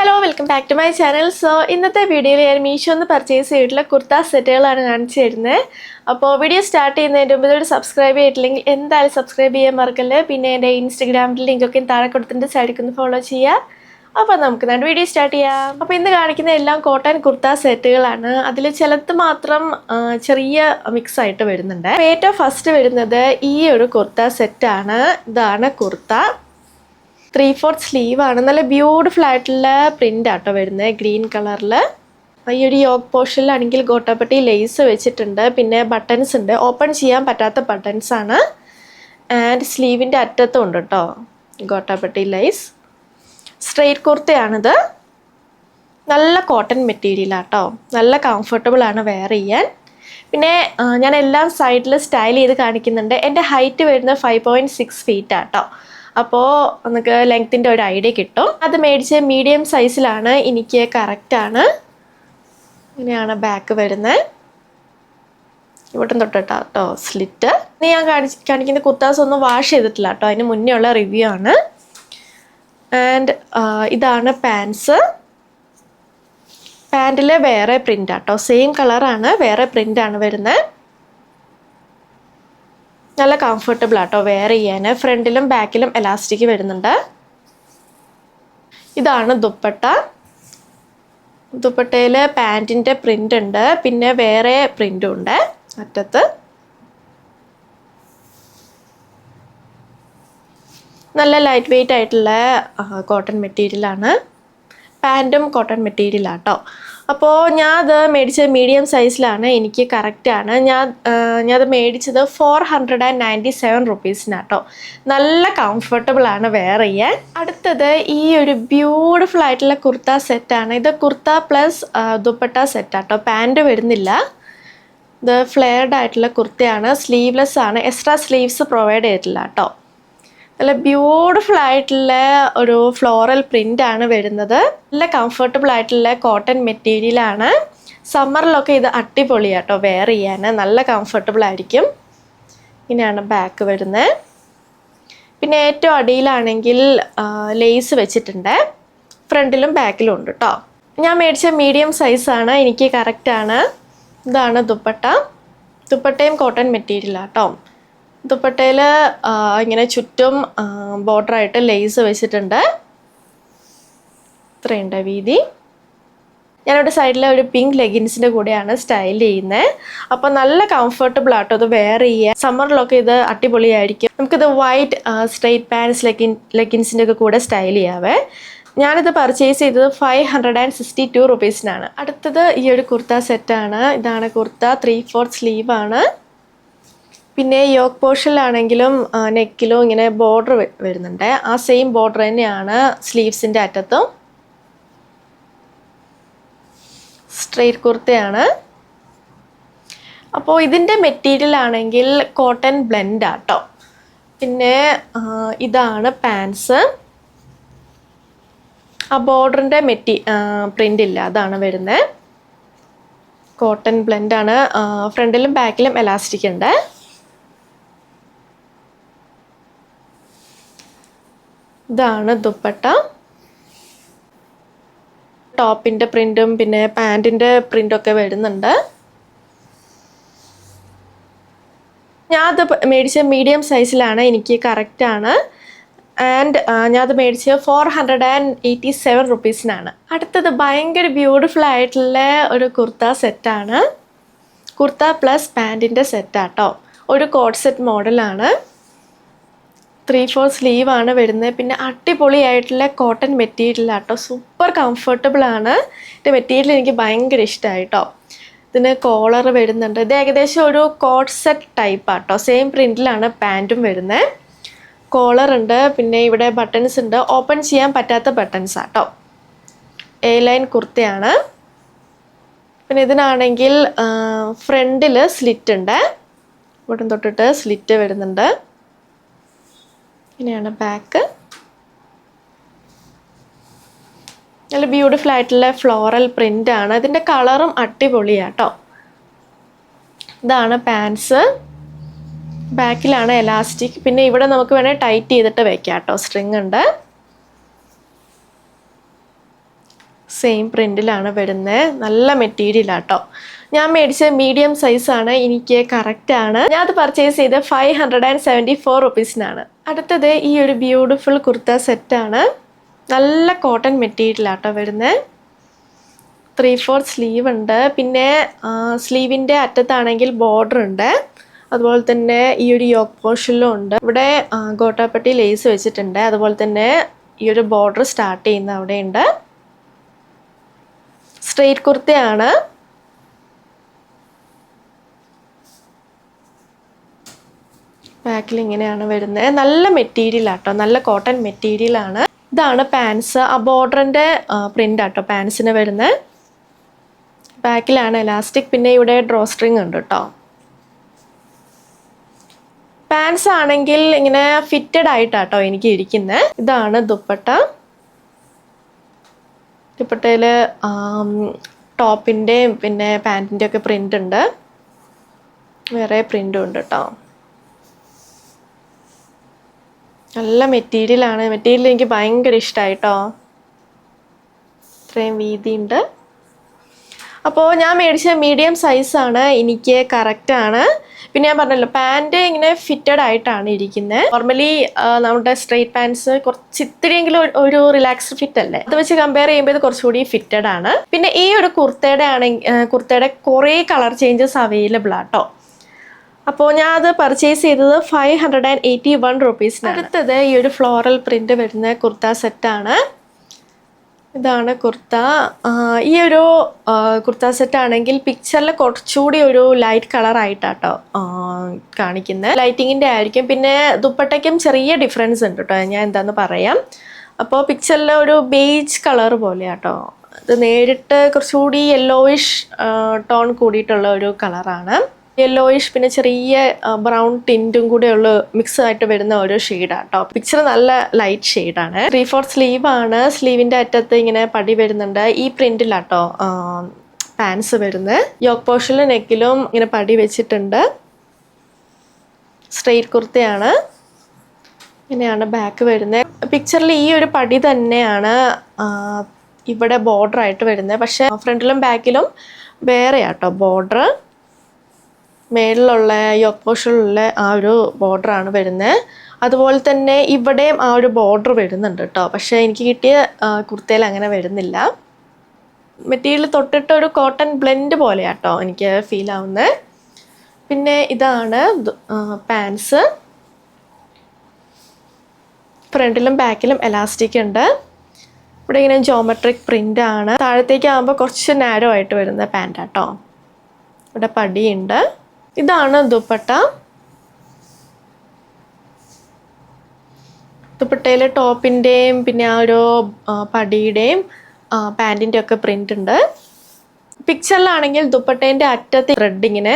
Hello welcome back to my channel. So ഇന്നത്തെ വീഡിയോയിൽ ഞാൻ മീഷോന്ന് പർച്ചേസ് ചെയ്തിട്ടുള്ള കുർത്ത സെറ്റുകളാണ് കാണിച്ചു തരുന്നത്. അപ്പോൾ വീഡിയോ സ്റ്റാർട്ട് ചെയ്യുന്നതിന് മുമ്പ് ഇതൊരു സബ്സ്ക്രൈബ് ചെയ്തിട്ടില്ലെങ്കിൽ എന്തായാലും സബ്സ്ക്രൈബ് ചെയ്യാൻ മറക്കല്ലേ. പിന്നെ എൻ്റെ ഇൻസ്റ്റഗ്രാമിൽ ലിങ്കൊക്കെ താഴെ കൊടുത്തിട്ട് സൈഡിൽ ഒന്ന് ഫോളോ ചെയ്യുക. അപ്പോൾ നമുക്ക് നമ്മുടെ വീഡിയോ സ്റ്റാർട്ട് ചെയ്യാം. അപ്പോൾ ഇന്ന് കാണിക്കുന്ന എല്ലാം കോട്ടൺ കുർത്ത സെറ്റുകളാണ്. അതിൽ ചിലത് മാത്രം ചെറിയ മിക്സ് ആയിട്ട് വരുന്നുണ്ട്. ഏറ്റവും ഫസ്റ്റ് വരുന്നത് ഈ ഒരു കുർത്ത സെറ്റാണ്. ഇതാണ് കുർത്ത. 3/4 സ്ലീവ് ആണ്. നല്ല ബ്യൂട്ടിഫുൾ ആയിട്ടുള്ള പ്രിൻ്റ് ആട്ടോ വരുന്നത്, ഗ്രീൻ കളറിൽ. ഈ ഒരു യോക്ക് പോർഷനിലാണെങ്കിൽ ഗോട്ടാപ്പട്ടി ലേസ് വെച്ചിട്ടുണ്ട്. പിന്നെ ബട്ടൺസ് ഉണ്ട്, ഓപ്പൺ ചെയ്യാൻ പറ്റാത്ത ബട്ടൺസ് ആണ്. ആൻഡ് സ്ലീവിൻ്റെ അറ്റത്തും ഉണ്ട് കേട്ടോ ഗോട്ടാപ്പട്ടി ലേസ്. സ്ട്രെയിറ്റ് കുർത്തയാണിത്. നല്ല കോട്ടൺ മെറ്റീരിയലാട്ടോ, നല്ല കംഫർട്ടബിൾ ആണ് വെയർ ചെയ്യാൻ. പിന്നെ ഞാൻ എല്ലാം സൈഡിൽ സ്റ്റൈൽ ചെയ്ത് കാണിക്കുന്നുണ്ട്. എൻ്റെ ഹൈറ്റ് വരുന്നത് 5.6 ഫീറ്റ് ആട്ടോ. അപ്പോൾ നമുക്ക് ലെങ്ത്തിൻ്റെ ഒരു ഐഡിയ കിട്ടും. അത് മേടിച്ച് മീഡിയം സൈസിലാണ്, എനിക്ക് കറക്റ്റാണ്. ഇങ്ങനെയാണ് ബാക്ക് വരുന്നത്. ഇവിടെ തൊട്ടിട്ടോ സ്ലിറ്റ്. ഇനി ഞാൻ കാണിക്കുന്ന കുർത്താസ് ഒന്നും വാഷ് ചെയ്തിട്ടില്ല കേട്ടോ, അതിന് മുന്നേ ഉള്ള റിവ്യൂ ആണ്. ആൻഡ് ഇതാണ് പാൻസ്. പാൻറ്റിൽ വേറെ പ്രിൻ്റ് ആട്ടോ, സെയിം കളറാണ്, വേറെ പ്രിൻ്റാണ് വരുന്നത്. നല്ല കംഫർട്ടബിൾ ആട്ടോ വെയർ ചെയ്യാൻ. ഫ്രണ്ടിലും ബാക്കിലും എലാസ്റ്റിക് വരുന്നുണ്ട്. ഇതാണ് ദുപ്പട്ട. ദുപ്പട്ടയിൽ പാൻറ്റിൻ്റെ പ്രിൻ്റ് ഉണ്ട്, പിന്നെ വേറെ പ്രിൻ്റും ഉണ്ട് അറ്റത്ത്. നല്ല ലൈറ്റ് വെയ്റ്റ് ആയിട്ടുള്ള കോട്ടൺ മെറ്റീരിയലാണ്. പാൻറ്റും കോട്ടൺ മെറ്റീരിയലാട്ടോ. അപ്പോൾ ഞാൻ അത് മേടിച്ചത് മീഡിയം സൈസിലാണ്, എനിക്ക് കറക്റ്റാണ്. ഞാനത് മേടിച്ചത് 497 റുപ്പീസിനാട്ടോ. നല്ല കംഫർട്ടബിൾ ആണ് വെയർ ചെയ്യാൻ. അടുത്തത് ഈ ഒരു ബ്യൂട്ടിഫുൾ ആയിട്ടുള്ള കുർത്ത സെറ്റാണ്. ഇത് കുർത്ത പ്ലസ് ദുപ്പട്ട സെറ്റാട്ടോ, പാൻറ് വരുന്നില്ല. ഇത് ഫ്ലെയർഡ് ആയിട്ടുള്ള കുർത്തയാണ്, സ്ലീവ്ലെസ് ആണ്, എക്സ്ട്രാ സ്ലീവ്സ് പ്രൊവൈഡ് ചെയ്തിട്ടില്ല കേട്ടോ. നല്ല ബ്യൂട്ടിഫുൾ ആയിട്ടുള്ള ഒരു ഫ്ലോറൽ പ്രിൻ്റ് ആണ് വരുന്നത്. നല്ല കംഫർട്ടബിൾ ആയിട്ടുള്ള കോട്ടൺ മെറ്റീരിയലാണ്. സമ്മറിലൊക്കെ ഇത് അടിപൊളിയാട്ടോ വെയർ ചെയ്യാൻ, നല്ല കംഫർട്ടബിൾ ആയിരിക്കും. ഇങ്ങനെയാണ് ബാക്ക് വരുന്നത്. പിന്നെ ഏറ്റവും അടിയിലാണെങ്കിൽ ലേസ് വെച്ചിട്ടുണ്ട്, ഫ്രണ്ടിലും ബാക്കിലും ഉണ്ട് കേട്ടോ. ഞാൻ മേടിച്ച മീഡിയം സൈസാണ്, എനിക്ക് കറക്റ്റാണ്. ഇതാണ് ദുപ്പട്ട. ദുപ്പട്ടയും കോട്ടൺ മെറ്റീരിയലാട്ടോ. ദുപ്പട്ടയിൽ ഇങ്ങനെ ചുറ്റും ബോർഡറായിട്ട് ലേസ് വെച്ചിട്ടുണ്ട്. ഇത്രയുണ്ട് വീതി. ഞാനിവിടെ സൈഡിൽ ഒരു പിങ്ക് ലെഗിൻസിൻ്റെ കൂടെയാണ് സ്റ്റൈൽ ചെയ്യുന്നത്. അപ്പോൾ നല്ല കംഫർട്ടബിൾ ആട്ടോ ഇത് വെയർ ചെയ്യാൻ. സമ്മറിലൊക്കെ ഇത് അടിപൊളിയായിരിക്കും. നമുക്കിത് വൈറ്റ് സ്ട്രെയിറ്റ് പാൻസ് ലെഗിൻസിൻ്റെ ഒക്കെ കൂടെ സ്റ്റൈൽ ചെയ്യാവേ. ഞാനിത് പർച്ചേസ് ചെയ്തത് 562 റുപ്പീസിനാണ്. അടുത്തത് ഈ ഒരു കുർത്ത സെറ്റാണ്. ഇതാണ് കുർത്ത. 3/4 സ്ലീവാണ്. പിന്നെ യോക്ക് പോർഷനിലാണെങ്കിലും നെക്കിലും ഇങ്ങനെ ബോർഡർ വരുന്നുണ്ട്. ആ സെയിം ബോർഡർ തന്നെയാണ് സ്ലീവ്സിൻ്റെ അറ്റത്തും. സ്ട്രെയിറ്റ് കുർത്തയാണ്. അപ്പോൾ ഇതിൻ്റെ മെറ്റീരിയൽ ആണെങ്കിൽ കോട്ടൺ ബ്ലെൻഡ് ആട്ടോ. പിന്നെ ഇതാണ് പാൻസ്. ആ ബോർഡറിൻ്റെ പ്രിൻ്റ് ഇല്ല, അതാണ് വരുന്നത്. കോട്ടൺ ബ്ലെൻഡാണ്. ഫ്രണ്ടിലും ബാക്കിലും എലാസ്റ്റിക് ഉണ്ട്. ഇതാണ് ദുപ്പട്ട. ടോപ്പിൻ്റെ പ്രിൻറ്റും പിന്നെ പാൻറ്റിൻ്റെ പ്രിൻ്റൊക്കെ വരുന്നുണ്ട്. ഞാനത് മേടിച്ച മീഡിയം സൈസിലാണ്, എനിക്ക് കറക്റ്റാണ്. ആൻഡ് ഞാനത് മേടിച്ചത് 487 റുപ്പീസിനാണ്. അടുത്തത് ഭയങ്കര ബ്യൂട്ടിഫുൾ ആയിട്ടുള്ള ഒരു കുർത്ത സെറ്റാണ്. കുർത്ത പ്ലസ് പാൻറ്റിൻ്റെ സെറ്റാട്ടോ. ഒരു കോഡ് സെറ്റ് മോഡലാണ്. 3/4 സ്ലീവാണ് വരുന്നത്. പിന്നെ അടിപൊളിയായിട്ടുള്ള കോട്ടൺ മെറ്റീരിയലാട്ടോ, സൂപ്പർ കംഫർട്ടബിൾ ആണ്. ഇതിൻ്റെ മെറ്റീരിയൽ എനിക്ക് ഭയങ്കര ഇഷ്ടമായിട്ടോ. ഇതിന് കോളർ വരുന്നുണ്ട്. ഇത് ഏകദേശം ഒരു കോഡ് സെറ്റ് ടൈപ്പ് ആട്ടോ. സെയിം പ്രിൻറ്റിലാണ് പാൻറ്റും വരുന്നത്. കോളർ ഉണ്ട്, പിന്നെ ഇവിടെ ബട്ടൺസ് ഉണ്ട്, ഓപ്പൺ ചെയ്യാൻ പറ്റാത്ത ബട്ടൺസ് ആട്ടോ. എ ലൈൻ കുർത്തയാണ്. പിന്നെ ഇതിനാണെങ്കിൽ ഫ്രണ്ടിൽ സ്ലിറ്റ് ഉണ്ട്, ഇവിടെ തൊട്ടിട്ട് സ്ലിറ്റ് വരുന്നുണ്ട്. ഇങ്ങനെയാണ് ബാക്ക്. നല്ല ബ്യൂട്ടിഫുൾ ആയിട്ടുള്ള ഫ്ലോറൽ പ്രിൻ്റ് ആണ്. ഇതിൻ്റെ കളറും അടിപൊളിയാട്ടോ. ഇതാണ് പാൻസ്. ബാക്കിലാണ് എലാസ്റ്റിക്. പിന്നെ ഇവിടെ നമുക്ക് വേണേൽ ടൈറ്റ് ചെയ്തിട്ട് വെക്കാം കേട്ടോ, സ്ട്രിങ് ഉണ്ട്. സെയിം പ്രിൻറ്റിലാണ് വരുന്നത്. നല്ല മെറ്റീരിയലാട്ടോ. ഞാൻ മേടിച്ച മീഡിയം സൈസാണ്, എനിക്ക് കറക്റ്റാണ്. ഞാൻ അത് പർച്ചേസ് ചെയ്ത് 574 റുപ്പീസിനാണ്. അടുത്തത് ഈ ഒരു ബ്യൂട്ടിഫുൾ കുർത്ത സെറ്റാണ്. നല്ല കോട്ടൺ മെറ്റീരിയലാട്ടോ വരുന്നത്. 3/4 സ്ലീവ് ഉണ്ട്. പിന്നെ സ്ലീവിൻ്റെ അറ്റത്താണെങ്കിൽ ബോർഡർ ഉണ്ട്. അതുപോലെ തന്നെ ഈ ഒരു യോക്ക് പോർഷനിലും ഉണ്ട്. ഇവിടെ ഗോട്ടാപ്പട്ടി ലേസ് വെച്ചിട്ടുണ്ട്. അതുപോലെ തന്നെ ഈ ഒരു ബോർഡർ സ്റ്റാർട്ട് ചെയ്യുന്ന അവിടെയുണ്ട്. സ്ട്രെയിറ്റ് കുർത്തയാണ്. ബാക്കിൽ ഇങ്ങനെയാണ് വരുന്നത്. നല്ല മെറ്റീരിയൽ ആട്ടോ, നല്ല കോട്ടൺ മെറ്റീരിയലാണ്. ഇതാണ് പാൻസ്. ആ ബോർഡറിൻ്റെ പ്രിൻ്റ് ആട്ടോ പാൻസിന് വരുന്നത്. ബാക്കിലാണ് എലാസ്റ്റിക്. പിന്നെ ഇവിടെ ഡ്രോ സ്ട്രിങ് ഉണ്ട് കേട്ടോ. പാൻസ് ആണെങ്കിൽ ഇങ്ങനെ ഫിറ്റഡ് ആയിട്ടാട്ടോ എനിക്ക് ഇരിക്കുന്നത്. ഇതാണ് ദുപ്പട്ട. ദുപ്പട്ടയിൽ ടോപ്പിൻ്റെയും പിന്നെ പാൻറ്റിൻ്റെ ഒക്കെ പ്രിൻ്റ് ഉണ്ട്. വേറെ പ്രിൻ്റും ഉണ്ട് കേട്ടോ. നല്ല മെറ്റീരിയലാണ്. മെറ്റീരിയൽ എനിക്ക് ഭയങ്കര ഇഷ്ടമായിട്ടോ. ഇത്രയും വീതിയുണ്ട്. അപ്പോൾ ഞാൻ മേടിച്ച മീഡിയം സൈസാണ്, എനിക്ക് കറക്റ്റാണ്. പിന്നെ ഞാൻ പറഞ്ഞല്ലോ പാൻറ്റ് ഇങ്ങനെ ഫിറ്റഡ് ആയിട്ടാണ് ഇരിക്കുന്നത്. നോർമലി നമ്മുടെ സ്ട്രെയിറ്റ് പാൻസ് കുറച്ച് ഇത്തിരിയെങ്കിലും ഒരു റിലാക്സ്ഡ് ഫിറ്റ് അല്ലേ, അത് വെച്ച് കമ്പയർ ചെയ്യുമ്പോൾ ഇത് കുറച്ചുകൂടി ഫിറ്റഡ് ആണ്. പിന്നെ ഈ ഒരു കുർത്തയുടെ കുറേ കളർ ചേഞ്ചസ് അവൈലബിൾ ആട്ടോ. അപ്പോൾ ഞാൻ അത് പർച്ചേസ് ചെയ്തത് 581 റുപ്പീസിനാണ്. അടുത്തത് ഈ ഒരു ഫ്ലോറൽ പ്രിൻ്റ് വരുന്ന കുർത്ത സെറ്റാണ്. ഇതാണ് കുർത്ത. ഈ ഒരു കുർത്ത സെറ്റ് ആണെങ്കിൽ പിക്ചറിൽ കുറച്ചുകൂടി ഒരു ലൈറ്റ് കളർ ആയിട്ടാട്ടോ കാണിക്കുന്നത്. ലൈറ്റിങ്ങിൻ്റെ ആയിരിക്കും. പിന്നെ ദുപ്പട്ടയ്ക്കും ചെറിയ ഡിഫറൻസ് ഉണ്ട് കേട്ടോ, ഞാൻ എന്താന്ന് പറയാം. അപ്പോൾ പിക്ചറിൽ ഒരു ബേജ് കളർ പോലെയാട്ടോ. ഇത് നേരിട്ട് കുറച്ചുകൂടി യെല്ലോയിഷ് ടോൺ കൂടിയിട്ടുള്ള ഒരു കളറാണ്. യെല്ലോയിഷ് പിന്നെ ചെറിയ ബ്രൗൺ ടിൻറ്റും കൂടെ ഉള്ള മിക്സ് ആയിട്ട് വരുന്ന ഓരോ ഷെയ്ഡാട്ടോ. പിക്ചർ നല്ല ലൈറ്റ് ഷെയ്ഡാണ്. 3/4 സ്ലീവ് ആണ്. സ്ലീവിൻ്റെ അറ്റത്ത് ഇങ്ങനെ പടി വരുന്നുണ്ട്. ഈ പ്രിന്റിലാട്ടോ പാൻസ് വരുന്നത്. യോക്ക് പോർഷനിലും നെക്കിലും ഇങ്ങനെ പടി വെച്ചിട്ടുണ്ട്. സ്ട്രെയിറ്റ് കുർത്തയാണ്. ഇങ്ങനെയാണ് ബാക്ക് വരുന്നത്. പിക്ചറിൽ ഈ ഒരു പടി തന്നെയാണ് ഇവിടെ ബോർഡർ ആയിട്ട് വരുന്നത്. പക്ഷേ ഫ്രണ്ടിലും ബാക്കിലും വേറെ ആട്ടോ ബോർഡർ. മേളിലുള്ള യോക്ക് പോർഷനിലുള്ള ആ ഒരു ബോർഡറാണ് വരുന്നത്. അതുപോലെ തന്നെ ഇവിടെയും ആ ഒരു ബോർഡർ വരുന്നുണ്ട് കേട്ടോ. പക്ഷേ എനിക്ക് കിട്ടിയ കുർത്തയിൽ അങ്ങനെ വരുന്നില്ല. മെറ്റീരിയൽ തൊട്ടിട്ട് ഒരു കോട്ടൺ ബ്ലെൻഡ് പോലെയാട്ടോ എനിക്ക് ഫീൽ ആവുന്നത്. പിന്നെ ഇതാണ് പാൻസ്. ഫ്രണ്ടിലും ബാക്കിലും എലാസ്റ്റിക് ഉണ്ട്. ഇവിടെ ഇങ്ങനെ ജോമെട്രിക് പ്രിൻ്റ് ആണ്. താഴത്തേക്ക് ആകുമ്പോൾ കുറച്ച് നാരോ ആയിട്ട് വരുന്ന പാൻറ്റാട്ടോ. ഇവിടെ പടിയുണ്ട്. ഇതാണ് ദുപ്പട്ട. ദുപ്പട്ടയിൽ ടോപ്പിൻ്റെയും പിന്നെ ആ ഒരു പടിയുടെയും പാൻറ്റിൻ്റെ ഒക്കെ പ്രിൻ്റ് ഉണ്ട്. പിക്ചറിലാണെങ്കിൽ ദുപ്പട്ടേൻ്റെ അറ്റത്ത് ത്രെഡ് ഇങ്ങനെ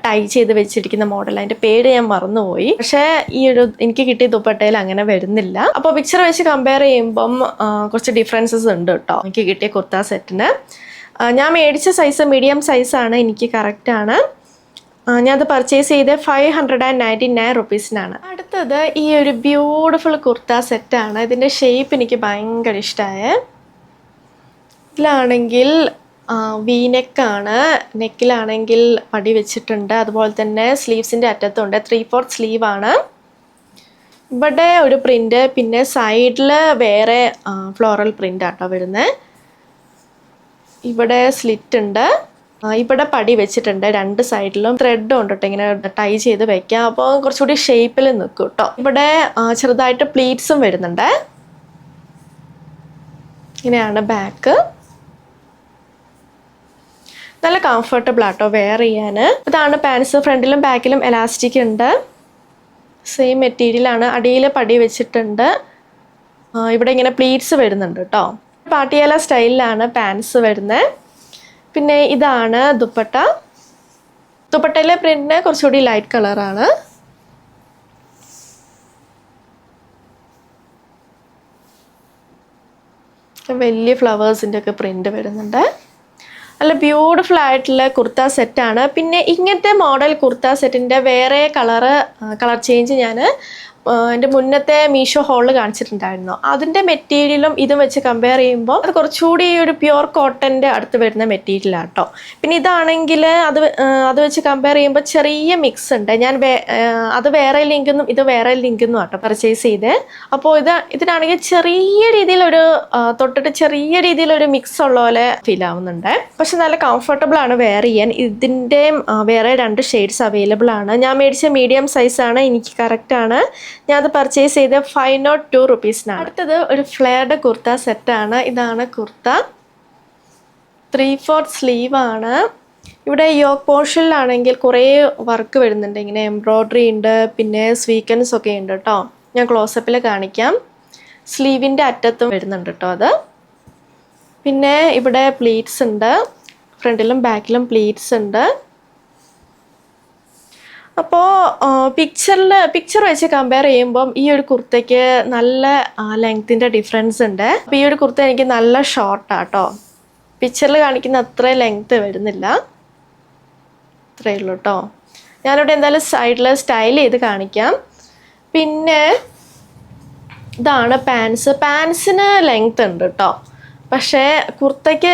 ടൈ ചെയ്ത് വെച്ചിരിക്കുന്ന മോഡൽ. അതിൻ്റെ പേര് ഞാൻ മറന്നുപോയി. പക്ഷേ ഈ ഒരു എനിക്ക് കിട്ടിയ ദുപ്പട്ടയിൽ അങ്ങനെ വരുന്നില്ല. അപ്പോൾ പിക്ചർ വെച്ച് കമ്പയർ ചെയ്യുമ്പം കുറച്ച് ഡിഫറൻസസ് ഉണ്ട് കേട്ടോ എനിക്ക് കിട്ടിയ കുർത്ത സെറ്റിന്. ഞാൻ മേടിച്ച സൈസ് മീഡിയം സൈസാണ്, എനിക്ക് കറക്റ്റാണ്. ഞാനത് പർച്ചേസ് ചെയ്ത് 599 റുപ്പീസിനാണ്. അടുത്തത് ഈ ഒരു ബ്യൂട്ടിഫുൾ കുർത്ത സെറ്റാണ്. ഇതിൻ്റെ ഷേപ്പ് എനിക്ക് ഭയങ്കര ഇഷ്ടമായ. ഇതിലാണെങ്കിൽ വീനെക്കാണ്. നെക്കിലാണെങ്കിൽ പടി വെച്ചിട്ടുണ്ട്. അതുപോലെ തന്നെ സ്ലീവ്സിൻ്റെ അറ്റത്തുണ്ട്. 3/4 സ്ലീവാണ്. ഇവിടെ ഒരു പ്രിൻ്റ്, പിന്നെ സൈഡിൽ വേറെ ഫ്ലോറൽ പ്രിൻ്റ് ആട്ടോ വരുന്നത്. ഇവിടെ സ്ലിറ്റ് ഉണ്ട്. ഇവിടെ പടി വെച്ചിട്ടുണ്ട്. രണ്ട് സൈഡിലും ത്രെഡും ഉണ്ട് കേട്ടോ, ഇങ്ങനെ ടൈ ചെയ്ത് വെക്കാം. അപ്പോൾ കുറച്ചുകൂടി ഷേപ്പിൽ നിൽക്കും കേട്ടോ. ഇവിടെ ചെറുതായിട്ട് പ്ലീറ്റ്സും വരുന്നുണ്ട്. ഇങ്ങനെയാണ് ബാക്ക്. നല്ല കംഫർട്ടബിൾ ആട്ടോ വെയർ ചെയ്യാൻ. ഇതാണ് പാൻസ്. ഫ്രണ്ടിലും ബാക്കിലും എലാസ്റ്റിക് ഉണ്ട്. സെയിം മെറ്റീരിയലാണ്. അടിയിൽ പടി വെച്ചിട്ടുണ്ട്. ഇവിടെ ഇങ്ങനെ പ്ലീറ്റ്സ് വരുന്നുണ്ട് കേട്ടോ. പാട്ടിയാല സ്റ്റൈലിലാണ് പാൻസ് വരുന്നത്. പിന്നെ ഇതാണ് ദുപ്പട്ട. ദുപ്പട്ടയിലെ പ്രിന്റിന് കുറച്ചുകൂടി ലൈറ്റ് കളറാണ്. വലിയ ഫ്ലവേഴ്സിൻ്റെ ഒക്കെ പ്രിന്റ് വരുന്നുണ്ട്. നല്ല ബ്യൂട്ടിഫുൾ ആയിട്ടുള്ള കുർത്ത സെറ്റാണ്. പിന്നെ ഇങ്ങനത്തെ മോഡൽ കുർത്ത സെറ്റിൻ്റെ വേറെ കളർ ചേഞ്ച് ഞാൻ എൻ്റെ മുന്നത്തെ മീഷോ ഹോളിൽ കാണിച്ചിട്ടുണ്ടായിരുന്നു. അതിൻ്റെ മെറ്റീരിയലും ഇതും വെച്ച് കമ്പയർ ചെയ്യുമ്പോൾ അത് കുറച്ചുകൂടി ഒരു പ്യുവർ കോട്ടൻ്റെ അടുത്ത് വരുന്ന മെറ്റീരിയലാണ് കേട്ടോ. പിന്നെ ഇതാണെങ്കിൽ അത് വെച്ച് കമ്പയർ ചെയ്യുമ്പോൾ ചെറിയ മിക്സ് ഉണ്ട്. ഞാൻ അത് വേറെ ലിങ്കൊന്നും ഇത് വേറെ ലിങ്കൊന്നും ആട്ടോ പർച്ചേസ് ചെയ്ത്. അപ്പോൾ ഇതിനാണെങ്കിൽ ചെറിയ രീതിയിലൊരു തൊട്ടിട്ട് ചെറിയ രീതിയിലൊരു മിക്സ് ഉള്ള പോലെ ഫീൽ ആവുന്നുണ്ട്. പക്ഷെ നല്ല കംഫർട്ടബിൾ ആണ് വെയർ ചെയ്യാൻ. ഇതിൻ്റെ വേറെ 2 ഷെയ്ഡ്സ് അവൈലബിൾ ആണ്. ഞാൻ മേടിച്ച മീഡിയം സൈസാണ്, എനിക്ക് കറക്റ്റാണ്. ഞാൻ അത് പർച്ചേസ് ചെയ്ത് 502 റുപ്പീസിനാണ്. അടുത്തത് ഒരു ഫ്ലെയർഡ് കുർത്ത സെറ്റാണ്. ഇതാണ് കുർത്ത, 3/4 സ്ലീവ് ആണ്. ഇവിടെ യോക്ക് പോർഷനിലാണെങ്കിൽ കുറേ വർക്ക് വരുന്നുണ്ട്. ഇങ്ങനെ എംബ്രോയ്ഡറി ഉണ്ട്, പിന്നെ സ്വീക്കൻസ് ഒക്കെ ഉണ്ട് കേട്ടോ. ഞാൻ ക്ലോസപ്പിൽ കാണിക്കാം. സ്ലീവിൻ്റെ അറ്റത്തും വരുന്നുണ്ട് കേട്ടോ അത്. പിന്നെ ഇവിടെ പ്ലീറ്റ്സ് ഉണ്ട്, ഫ്രണ്ടിലും ബാക്കിലും പ്ലീറ്റ്സ് ഉണ്ട്. അപ്പോൾ പിക്ചർ വെച്ച് കമ്പയർ ചെയ്യുമ്പം ഈ ഒരു കുർത്തയ്ക്ക് നല്ല ലെങ്ത്തിൻ്റെ ഡിഫറൻസ് ഉണ്ട്. അപ്പോൾ ഈ ഒരു കുർത്ത എനിക്ക് നല്ല ഷോർട്ടാട്ടോ. പിക്ചറിൽ കാണിക്കുന്ന അത്ര ലെങ്ത്ത് വരുന്നില്ല, അത്രയേ ഉള്ളൂ കേട്ടോ. ഞാനിവിടെ എന്തായാലും സൈഡിൽ സ്റ്റൈൽ ചെയ്ത് കാണിക്കാം. പിന്നെ ഇതാണ് പാൻസിന് ലെങ്ത്ത് ഉണ്ട് കേട്ടോ. പക്ഷേ കുർത്തയ്ക്ക്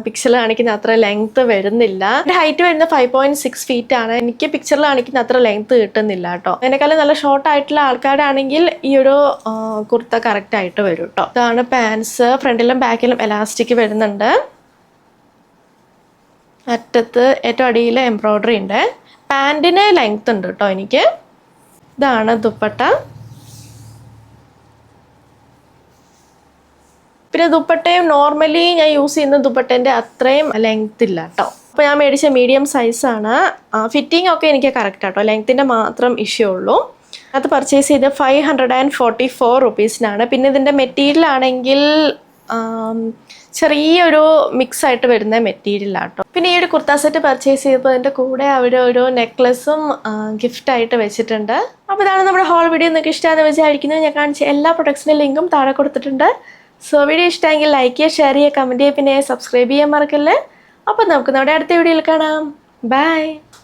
പിക്ചറിൽ കാണിക്കുന്ന അത്ര ലെങ്ത്ത് വരുന്നില്ല. എൻ്റെ ഹൈറ്റ് വരുന്നത് 5.6 ഫീറ്റ് ആണ്. എനിക്ക് പിക്ചറിൽ കാണിക്കുന്ന അത്ര ലെങ്ത്ത് കിട്ടുന്നില്ല കേട്ടോ. അതിനേക്കാളും നല്ല ഷോർട്ട് ആയിട്ടുള്ള ആൾക്കാരാണെങ്കിൽ ഈ ഒരു കുർത്ത കറക്റ്റ് ആയിട്ട് വരും കേട്ടോ. ഇതാണ് പാൻസ്, ഫ്രണ്ടിലും ബാക്കിലും എലാസ്റ്റിക് വരുന്നുണ്ട്. അറ്റത്ത് ഏറ്റവും അടിയിൽ എംബ്രോയ്ഡറി ഉണ്ട്. പാൻറ്റിന് ലെങ്ത്ത് ഉണ്ട് കേട്ടോ എനിക്ക്. ഇതാണ് ദുപ്പട്ട. പിന്നെ ദുപ്പട്ടയും നോർമലി ഞാൻ യൂസ് ചെയ്യുന്ന ദുപ്പട്ടേൻ്റെ അത്രയും ലെങ്ത് ഇല്ല കേട്ടോ. അപ്പോൾ ഞാൻ മേടിച്ച മീഡിയം സൈസാണ്. ഫിറ്റിംഗ് ഒക്കെ എനിക്ക് കറക്റ്റ് ആട്ടോ, ലെങ്ത്തിൻ്റെ മാത്രം ഇഷ്യൂ ഉള്ളൂ. അത് പർച്ചേസ് ചെയ്ത് 544 റുപ്പീസിനാണ്. പിന്നെ ഇതിൻ്റെ മെറ്റീരിയൽ ആണെങ്കിൽ ചെറിയൊരു മിക്സ് ആയിട്ട് വരുന്ന മെറ്റീരിയലാട്ടോ. പിന്നെ ഈ ഒരു കുർത്ത സെറ്റ് പർച്ചേസ് ചെയ്തപ്പോൾ അതിൻ്റെ കൂടെ അവർ ഒരു നെക്ലസും ഗിഫ്റ്റായിട്ട് വെച്ചിട്ടുണ്ട്. അപ്പോൾ ഇതാണ് നമ്മുടെ ഹോൾ വീഡിയോ. നിങ്ങൾക്ക് ഇഷ്ടമാണെന്ന് വിചാരിക്കുന്നത്. ഞാൻ കാണിച്ച എല്ലാ പ്രൊഡക്ട്സിൻ്റെ ലിങ്കും താഴെ കൊടുത്തിട്ടുണ്ട്. സോ വീഡിയോ ഇഷ്ടമെങ്കിൽ ലൈക്ക് ചെയ്യുക, ഷെയർ ചെയ്യുക, കമൻറ്റ് ചെയ്യുക, പിന്നെ സബ്സ്ക്രൈബ് ചെയ്യാൻ മറക്കല്ലേ. അപ്പോൾ നമുക്ക് നമ്മുടെ അടുത്ത വീഡിയോയിൽ കാണാം. ബൈ.